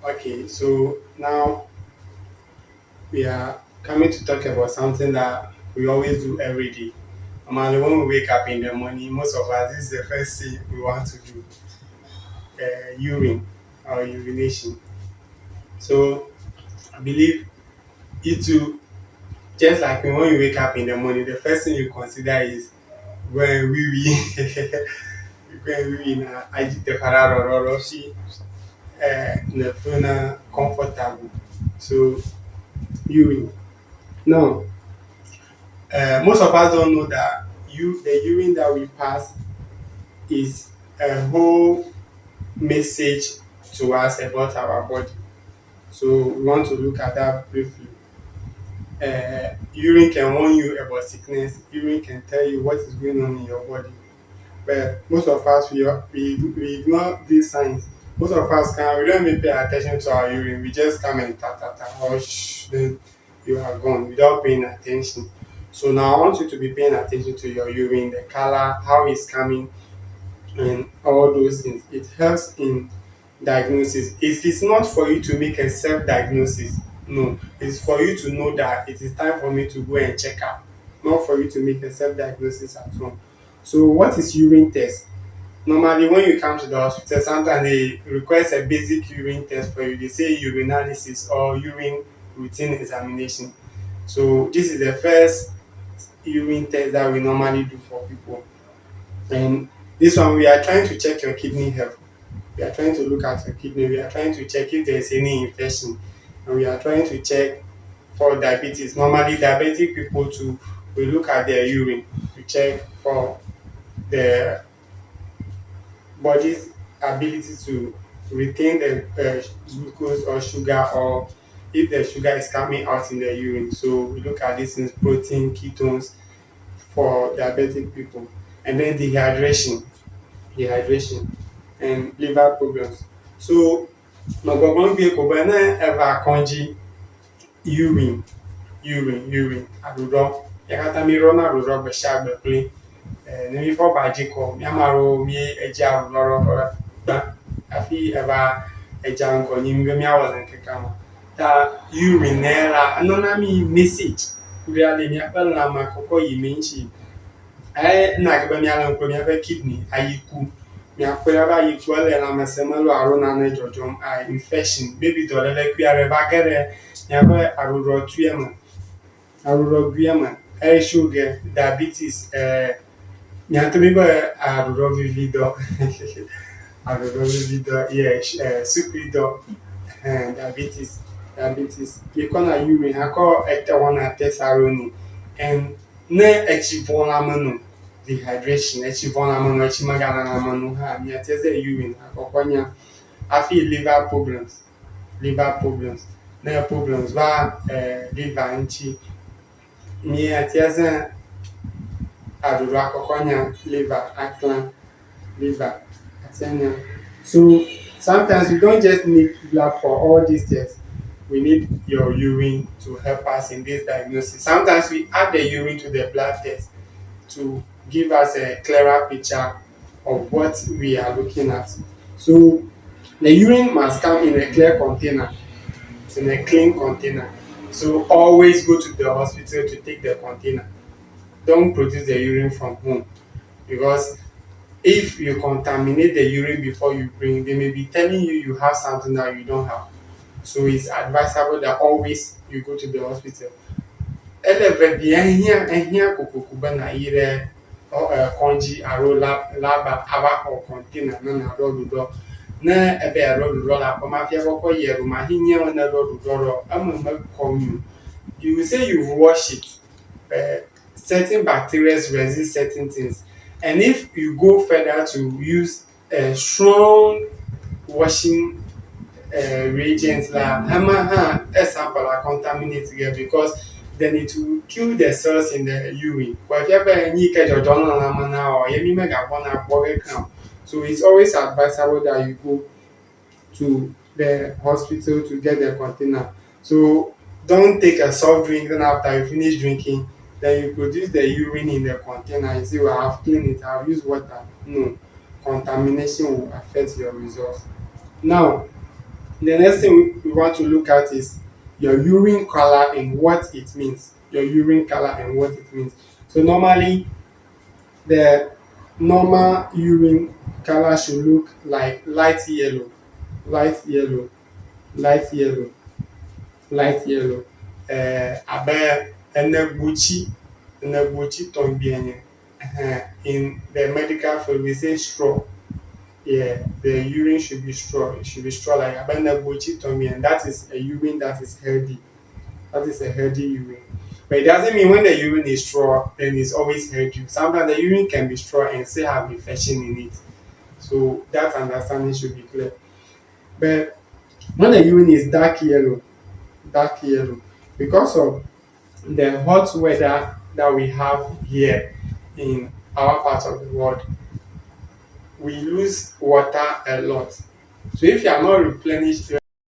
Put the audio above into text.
Okay, so now we are coming to talk about something that we always do every day. Normally, when we wake up in the morning, most of us, this is the first thing we want to do, urine or urination. So I believe you too, just like me, when you wake up in the morning, the first thing you consider is when we when we na agite fararoro si na feel comfortable. So urine. Now, most of us don't know that the urine that we pass is a whole message to us about our body. So we want to look at that briefly. Urine can warn you about sickness. Urine can tell you what is going on in your body. But most of us we ignore these signs. Most of us can we don't even pay attention to our urine. We just come and ta ta ta or shh, then you are gone without paying attention. So now I want you to be paying attention to your urine, the color, how it's coming, and all those things. It helps in diagnosis. It is not for you to make a self-diagnosis. No, it's for you to know that it is time for me to go and check up, not for you to make a self-diagnosis at home. So, what is urine test? Normally, when you come to the hospital, sometimes they request a basic urine test for you. They say urinalysis or urine routine examination. So, this is the first urine test that we normally do for people. And this one, we are trying to check your kidney health. We are trying to look at your kidney. We are trying to check if there is any infection. And we are trying to check for diabetes. Normally, diabetic people too, we look at their urine to check for the body's ability to retain the glucose or sugar, or if the sugar is coming out in the urine. So we look at this in protein, ketones for diabetic people. And then dehydration and liver problems. So nɔgbɔgbɔ gbie ko be ne eva kɔndzi urine aɖuɖɔ ya katã míɖɔna aɖuɖɔ gbe sia gbe kple ne mífɔ va dzi kɔ míame aɖewo mí edzi aɖuɖɔ ɖɔ ƒe gbã hafi eva edza ŋgɔ nyim be míawɔ le ŋkekea me. Ta urine ya la enɔna mí message kuria le míaƒe lãme kɔkɔ yi mí ŋuti. Na ke be míale ŋku ɖe míaƒe kidney ayi ku miakpɔe ava yi ku ele lãmesẽ melo alo nane dzɔdzɔm infection maybe dɔléle kpui aɖe va ge ɖe míaƒe aɖuɖɔtuia me, aɖuɖɔguia me, sugar, diabetes, miato mi be aɖuɖɔvividɔ aɖuɖɔvividɔ sukridɔ, diabetes míekɔna urine hakɔ wɔna test aɖewo nɛ. And ne etsi vɔ lãme no, dehydration, etsi vɔ lãme no, etsi megale lãme no hã miatia ze urine akɔkɔ nya. Hafi liver problems, ne problems va liver ŋuti miatia ze aɖuɖɔ akɔkɔ nya liver aklã, liver atia nya. So sometimes we don't just need blood for all these tests. We need your urine to help us in this diagnosis. Sometimes we add the urine to the blood test to give us a clearer picture of what we are looking at. So the urine must come in a clear container, in a clean container. So always go to the hospital to take the container. Don't produce the urine from home, because if you contaminate the urine before you bring, they may be telling you you have something that you don't have. So it's advisable that always you go to the hospital. Ele vevie ehia kokoko be na yi ɖe kɔndzi alo laba ava xɔ container ne naɖɔ ɖuɖɔ. Ne ebe yaɖɔ ɖuɖɔ le aƒe me hafi akɔkɔ yi eɖo mahi nye me ne ɖɔ ɖuɖɔ ɖɔ eme mekɔ nyuie o. You will say you've washed it. Certain bacteria resist certain things. And if you go further to use a strong washing reagents like hammer sample are contaminated here, because then it will kill the cells in the urine. But if you have any so it's always advisable that you go to the hospital to get the container. So don't take a soft drink, then after you finish drinking, then you produce the urine in the container. You say, well, I've cleaned it, I've used water. No, contamination will affect your results. Now, The next thing we want to look at is your urine color and what it means. Your urine color and what it means. So normally the normal urine color should look like light yellow, light yellow, light yellow, light yellow. Abe enebuchi tombienye. In the medical field, we say straw. Yeah, the urine should be straw. It should be straw like abe enebuchi tombienye. And that is a urine that is healthy. That is a healthy urine. But it doesn't mean when the urine is straw, then it's always healthy. Sometimes the urine can be straw and still have infection in it. So that understanding should be clear. But when the urine is dark yellow, because of the hot weather that we have here in our part of the world, we lose water a lot. So if you are not replenished